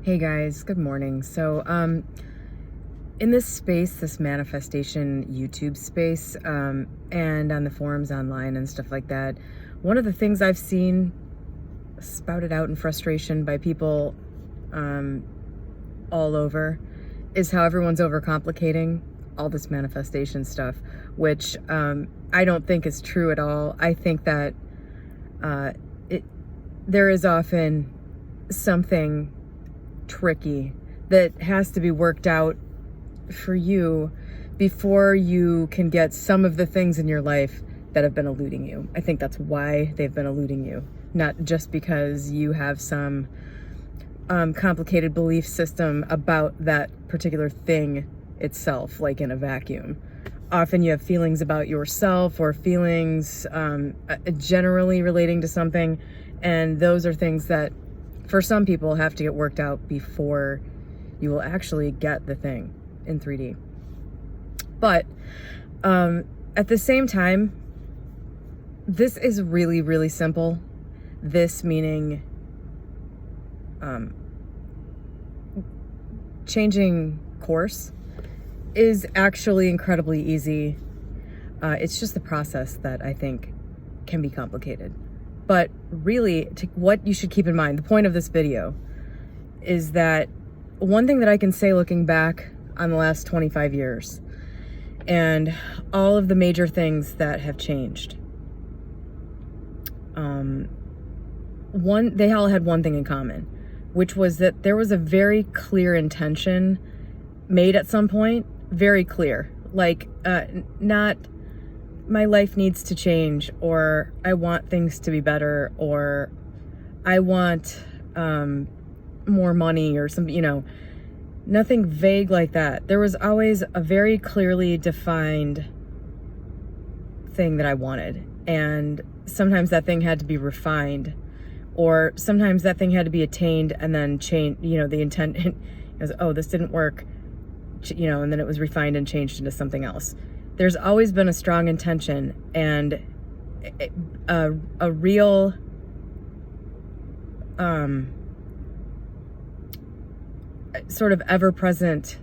Hey guys, good morning. In this space, this manifestation YouTube space, and on the forums online and stuff like that, one of the things I've seen spouted out in frustration by people all over is how everyone's overcomplicating all this manifestation stuff, which I don't think is true at all. I think that there is often something tricky that has to be worked out for you before you can get some of the things in your life that have been eluding you. I think that's why they've been eluding you, not just because you have some complicated belief system about that particular thing itself, like in a vacuum. Often you have feelings about yourself or feelings generally relating to something, and those are things that for some people have to get worked out before you will actually get the thing in 3D. But at the same time, this is really, really simple. This meaning changing course is actually incredibly easy. It's just the process that I think can be complicated. But really, what you should keep in mind, the point of this video, is that one thing that I can say looking back on the last 25 years and all of the major things that have changed, they all had one thing in common, which was that there was a very clear intention made at some point, very clear, like not my life needs to change, or I want things to be better, or I want more money or something, nothing vague like that. There was always a very clearly defined thing that I wanted. And sometimes that thing had to be refined, or sometimes that thing had to be attained and then changed, the intent is, oh, this didn't work, and then it was refined and changed into something else. There's always been a strong intention and a real sort of ever-present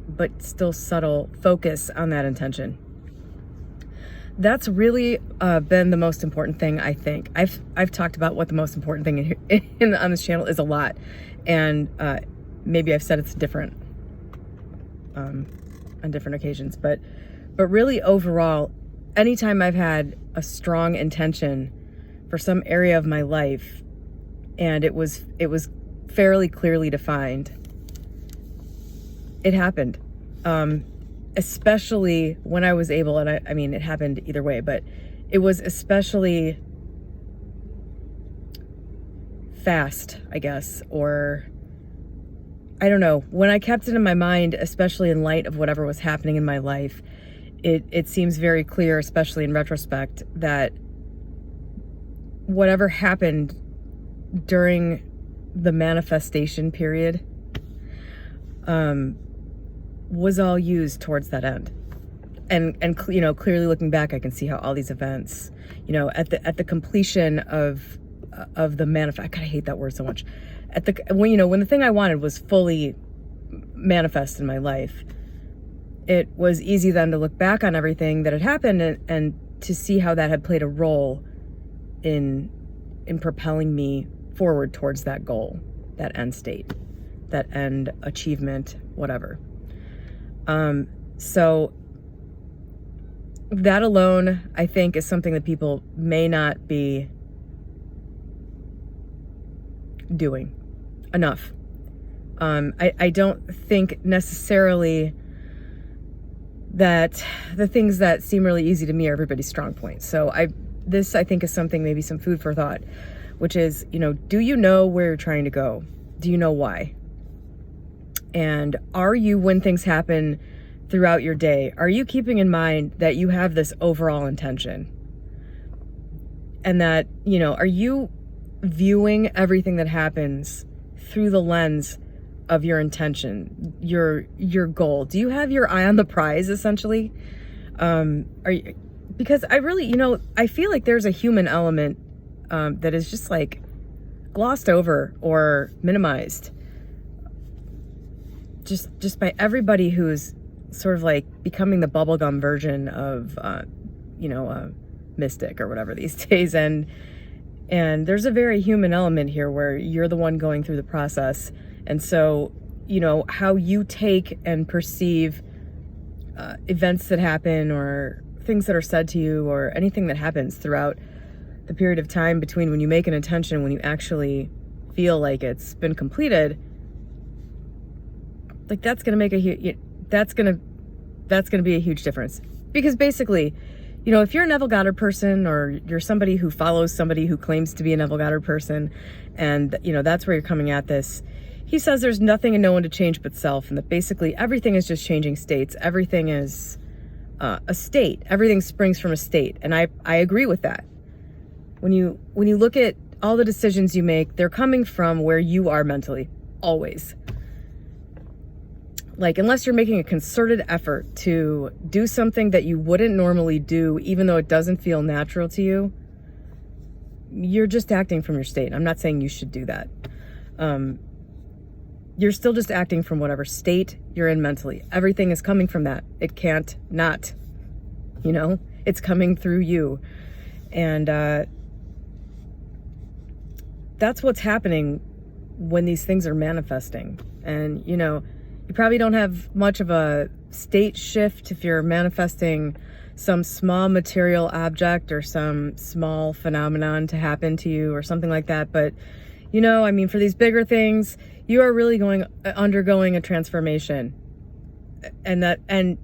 but still subtle focus on that intention. That's really been the most important thing, I think. I've talked about what the most important thing on this channel is a lot, and maybe I've said it's different on different occasions, but really overall, anytime I've had a strong intention for some area of my life and it was fairly clearly defined, it happened. Especially when I was able, and I mean, it happened either way, but it was especially fast, I guess, or I don't know. When I kept it in my mind, especially in light of whatever was happening in my life, it seems very clear, especially in retrospect, that whatever happened during the manifestation period was all used towards that end. And clearly looking back, I can see how all these events, at the completion of the manifest, God, I hate that word so much. When the thing I wanted was fully manifest in my life, it was easy then to look back on everything that had happened and to see how that had played a role in propelling me forward towards that goal, that end state, that end achievement, whatever. So that alone, I think, is something that people may not be doing enough. I don't think necessarily that the things that seem really easy to me are everybody's strong points. So this I think is something, maybe some food for thought, which is, do you know where you're trying to go? Do you know why? And are you, when things happen throughout your day, are you keeping in mind that you have this overall intention? And that, are you viewing everything that happens through the lens of your intention, your goal? Do you have your eye on the prize, essentially? Because I really, I feel like there's a human element that is just like glossed over or minimized just by everybody who's sort of like becoming the bubblegum version of, mystic or whatever these days. And there's a very human element here where you're the one going through the process. And so, how you take and perceive events that happen or things that are said to you or anything that happens throughout the period of time between when you make an intention, when you actually feel like it's been completed, like that's going to make that's going to be a huge difference. Because basically, if you're a Neville Goddard person, or you're somebody who follows somebody who claims to be a Neville Goddard person, and that's where you're coming at this, he says there's nothing and no one to change but self, and that basically everything is just changing states. Everything is a state. Everything springs from a state, and I agree with that. When you look at all the decisions you make, they're coming from where you are mentally, always. Like, unless you're making a concerted effort to do something that you wouldn't normally do, even though it doesn't feel natural to you, you're just acting from your state. I'm not saying you should do that. You're still just acting from whatever state you're in mentally. Everything is coming from that. It can't not, it's coming through you. And that's what's happening when these things are manifesting. And, you probably don't have much of a state shift if you're manifesting some small material object or some small phenomenon to happen to you or something like that. But, for these bigger things, you are really undergoing a transformation. And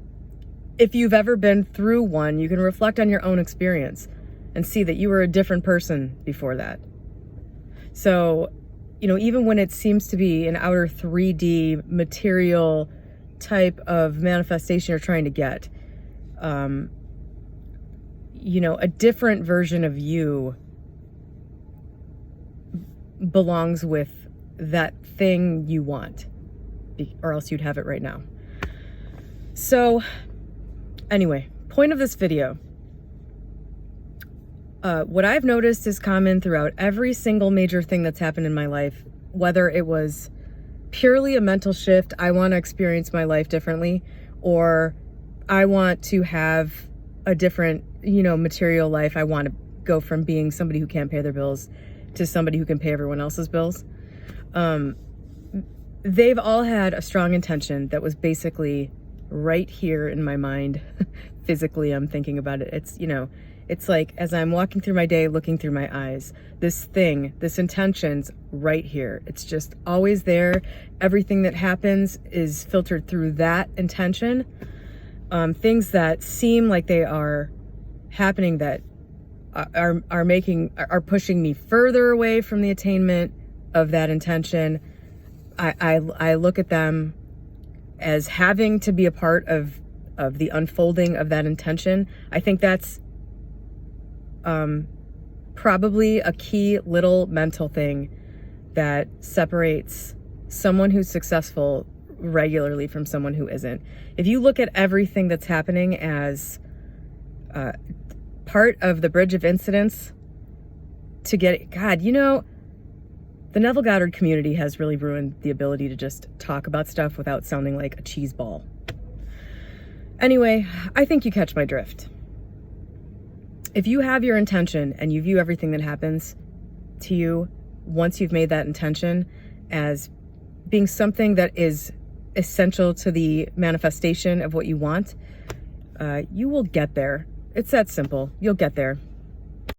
if you've ever been through one, you can reflect on your own experience and see that you were a different person before that. So, even when it seems to be an outer 3D material type of manifestation you're trying to get, a different version of you belongs with that thing you want, or else you'd have it right now. So, anyway, point of this video. What I've noticed is common throughout every single major thing that's happened in my life, whether it was purely a mental shift, I want to experience my life differently, or I want to have a different, material life. I want to go from being somebody who can't pay their bills to somebody who can pay everyone else's bills. They've all had a strong intention that was basically right here in my mind. Physically, I'm thinking about it. It's like as I'm walking through my day, looking through my eyes, this intention's right here. It's just always there. Everything that happens is filtered through that intention. Things that seem like they are happening that are pushing me further away from the attainment of that intention, I look at them as having to be a part of the unfolding of that intention. I think that's probably a key little mental thing that separates someone who's successful regularly from someone who isn't. If you look at everything that's happening as part of the bridge of incidents to get it, God, the Neville Goddard community has really ruined the ability to just talk about stuff without sounding like a cheese ball. Anyway, I think you catch my drift. If you have your intention and you view everything that happens to you once you've made that intention as being something that is essential to the manifestation of what you want, you will get there. It's that simple. You'll get there.